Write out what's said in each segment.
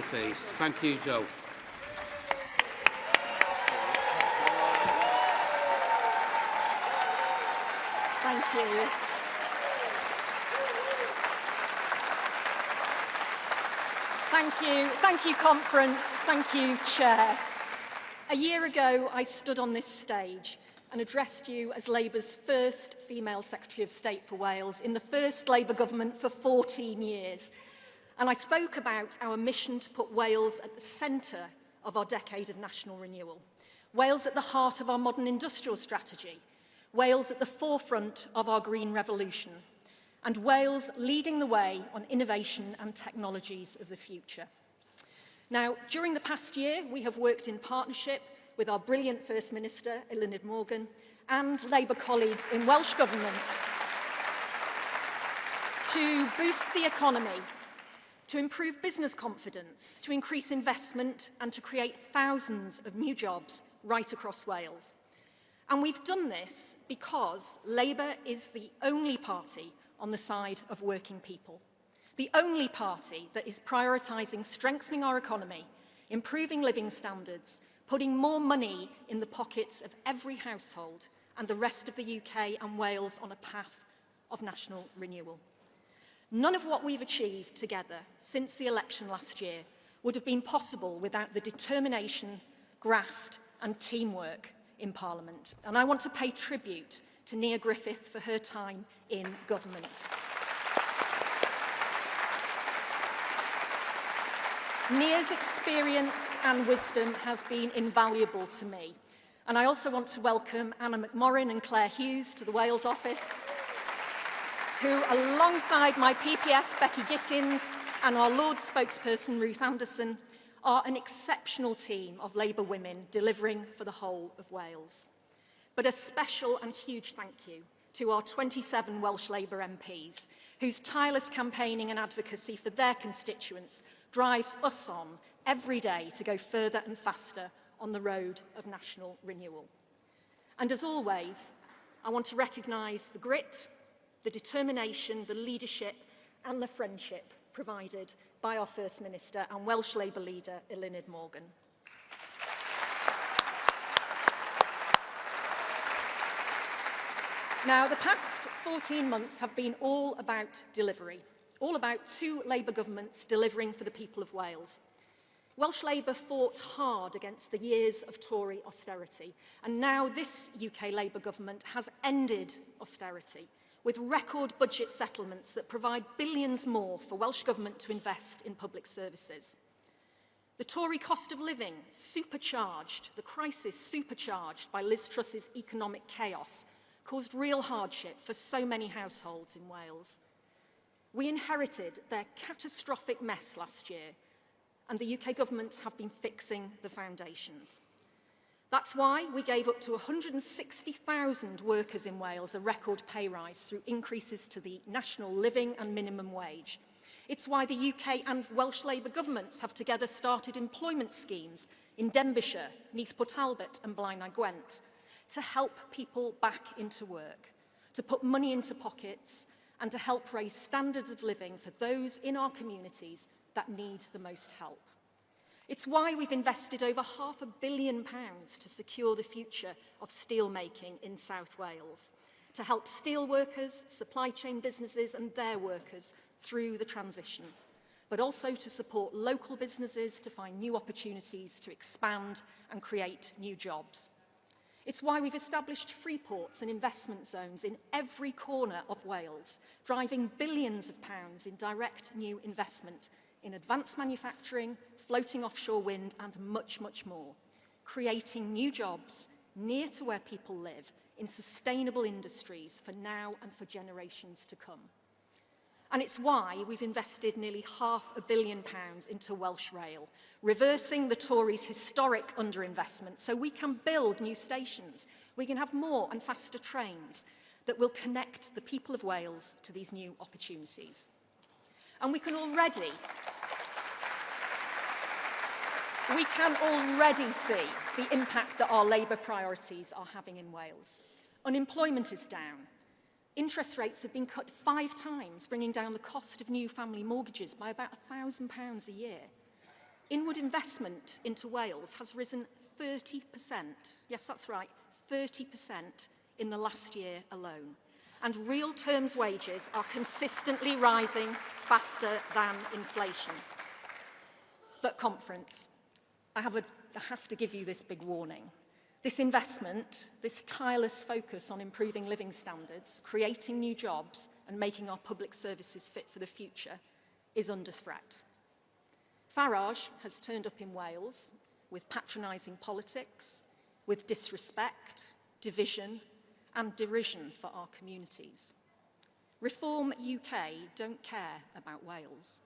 Faced. Thank you, Joe. Thank you. Thank you, Conference. Thank you, Chair. A year ago, I stood on this stage and addressed you as Labour's first female Secretary of State for Wales in the first Labour government for 14 years. And I spoke about our mission to put Wales at the centre of our decade of national renewal. Wales at the heart of our modern industrial strategy. Wales at the forefront of our green revolution. And Wales leading the way on innovation and technologies of the future. Now, during the past year, we have worked in partnership with our brilliant First Minister, Eluned Morgan, and Labour colleagues in Welsh Government to boost the economy, to improve business confidence, to increase investment and to create thousands of new jobs right across Wales. And we've done this because Labour is the only party on the side of working people, the only party that is prioritising strengthening our economy, improving living standards, putting more money in the pockets of every household and the rest of the UK and Wales on a path of national renewal. None of what we've achieved together since the election last year would have been possible without the determination, graft and teamwork in Parliament. And I want to pay tribute to Nia Griffith for her time in government. Nia's experience and wisdom has been invaluable to me. And I also want to welcome Anna McMorrin and Claire Hughes to the Wales office, who, alongside my PPS, Becky Gittins, and our Lord spokesperson, Ruth Anderson, are an exceptional team of Labour women delivering for the whole of Wales. But a special and huge thank you to our 27 Welsh Labour MPs, whose tireless campaigning and advocacy for their constituents drives us on every day to go further and faster on the road of national renewal. And as always, I want to recognise the grit, the determination, the leadership and the friendship provided by our First Minister and Welsh Labour leader, Eluned Morgan. Now, the past 14 months have been all about delivery, all about two Labour governments delivering for the people of Wales. Welsh Labour fought hard against the years of Tory austerity, and now this UK Labour government has ended austerity with record budget settlements that provide billions more for Welsh Government to invest in public services. The Tory cost of living supercharged, the crisis supercharged by Liz Truss's economic chaos, caused real hardship for so many households in Wales. We inherited their catastrophic mess last year, and the UK government have been fixing the foundations. That's why we gave up to 160,000 workers in Wales a record pay rise through increases to the national living and minimum wage. It's why the UK and Welsh Labour governments have together started employment schemes in Denbighshire, Neath Port Talbot and Blaenau Gwent to help people back into work, to put money into pockets and to help raise standards of living for those in our communities that need the most help. It's why we've invested over £500 million to secure the future of steel making in South Wales, to help steel workers, supply chain businesses and their workers through the transition, but also to support local businesses to find new opportunities to expand and create new jobs. It's why we've established free ports and investment zones in every corner of Wales, driving billions of pounds in direct new investment in advanced manufacturing, floating offshore wind and much, much more, creating new jobs near to where people live in sustainable industries for now and for generations to come. And it's why we've invested nearly £500 million into Welsh Rail, reversing the Tories' historic underinvestment so we can build new stations, we can have more and faster trains that will connect the people of Wales to these new opportunities. And we can already see the impact that our Labour priorities are having in Wales. Unemployment is down. Interest rates have been cut 5 times, bringing down the cost of new family mortgages by about £1,000 a year. Inward investment into Wales has risen 30%. Yes, that's right, 30% in the last year alone. And real terms wages are consistently rising faster than inflation. But conference, I have to give you this big warning. This investment, this tireless focus on improving living standards, creating new jobs, and making our public services fit for the future is under threat. Farage has turned up in Wales with patronising politics, with disrespect, division, and derision for our communities. Reform UK don't care about Wales.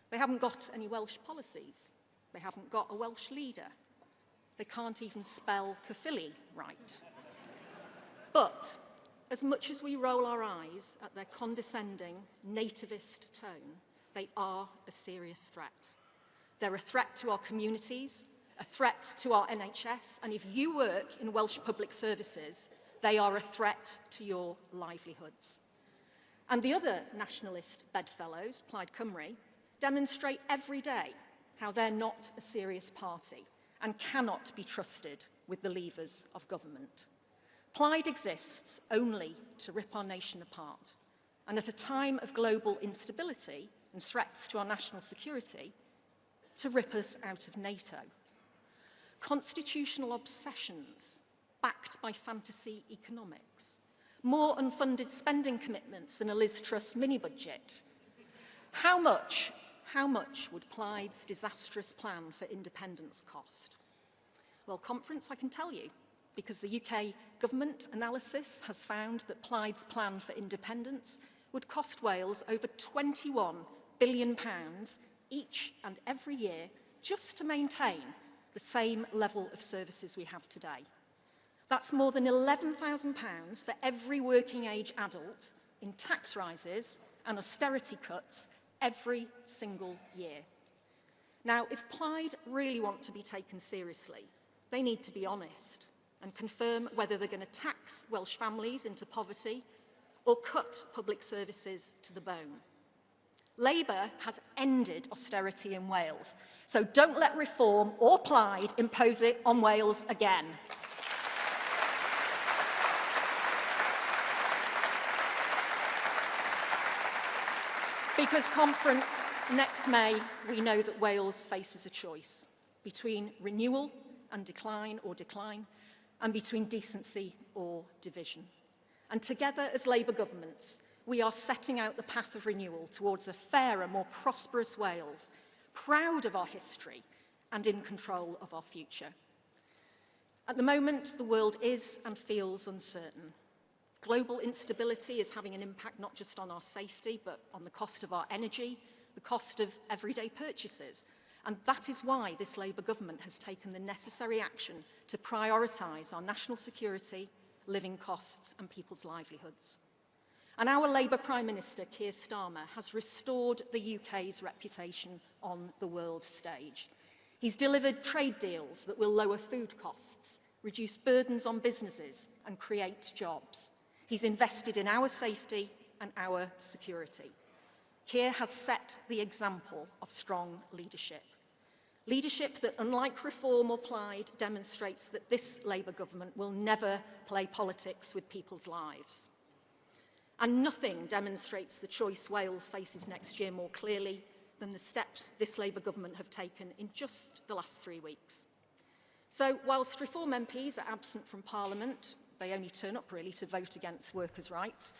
They haven't got any Welsh policies. They haven't got a Welsh leader. They can't even spell Caerphilly right. But as much as we roll our eyes at their condescending, nativist tone, they are a serious threat. They're a threat to our communities, a threat to our NHS, and if you work in Welsh public services, they are a threat to your livelihoods. And the other nationalist bedfellows, Plaid Cymru, demonstrate every day how they're not a serious party and cannot be trusted with the levers of government. Plaid exists only to rip our nation apart, and at a time of global instability and threats to our national security, to rip us out of NATO. Constitutional obsessions backed by fantasy economics, more unfunded spending commitments than a Liz Truss mini-budget. How much would Plaid's disastrous plan for independence cost? Well, conference, I can tell you, because the UK government analysis has found that Plaid's plan for independence would cost Wales over £21 billion each and every year just to maintain the same level of services we have today. That's more than £11,000 for every working-age adult in tax rises and austerity cuts every single year. Now, if Plaid really want to be taken seriously, they need to be honest and confirm whether they're going to tax Welsh families into poverty or cut public services to the bone. Labour has ended austerity in Wales, so don't let Reform or Plaid impose it on Wales again. Because conference, next May, we know that Wales faces a choice between renewal and decline, and between decency or division. And together as Labour governments, we are setting out the path of renewal towards a fairer, more prosperous Wales, proud of our history and in control of our future. At the moment, the world is and feels uncertain. Global instability is having an impact not just on our safety, but on the cost of our energy, the cost of everyday purchases. And that is why this Labour government has taken the necessary action to prioritise our national security, living costs and people's livelihoods. And our Labour Prime Minister, Keir Starmer, has restored the UK's reputation on the world stage. He's delivered trade deals that will lower food costs, reduce burdens on businesses and create jobs. He's invested in our safety and our security. Keir has set the example of strong leadership. Leadership that, unlike Reform or Plaid, demonstrates that this Labour government will never play politics with people's lives. And nothing demonstrates the choice Wales faces next year more clearly than the steps this Labour government have taken in just the last 3 weeks. So, whilst Reform MPs are absent from Parliament, they only turn up really to vote against workers' rights,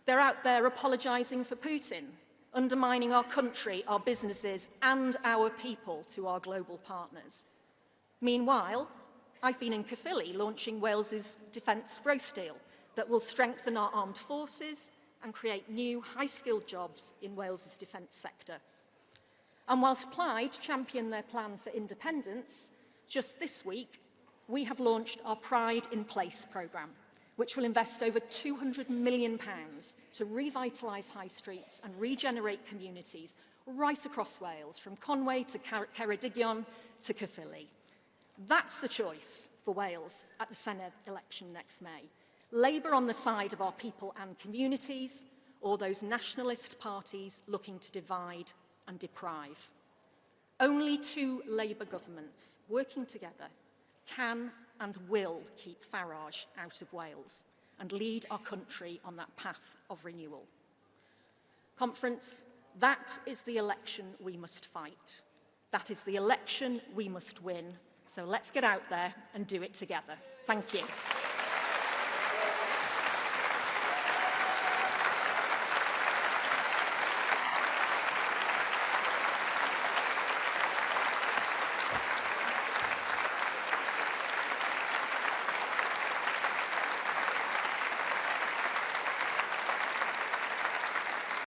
they're out there apologising for Putin, undermining our country, our businesses and our people to our global partners. Meanwhile, I've been in Caerphilly launching Wales's defence growth deal that will strengthen our armed forces and create new high-skilled jobs in Wales's defence sector. And whilst Plaid championed their plan for independence, just this week we have launched our Pride in Place programme, which will invest over £200 million to revitalise high streets and regenerate communities right across Wales, from Conway to Ceredigion to Caerphilly. That's the choice for Wales at the Senedd election next May. Labour on the side of our people and communities, or those nationalist parties looking to divide and deprive. Only two Labour governments working together can and will keep Farage out of Wales and lead our country on that path of renewal. Conference, that is the election we must fight. That is the election we must win. So let's get out there and do it together. Thank you.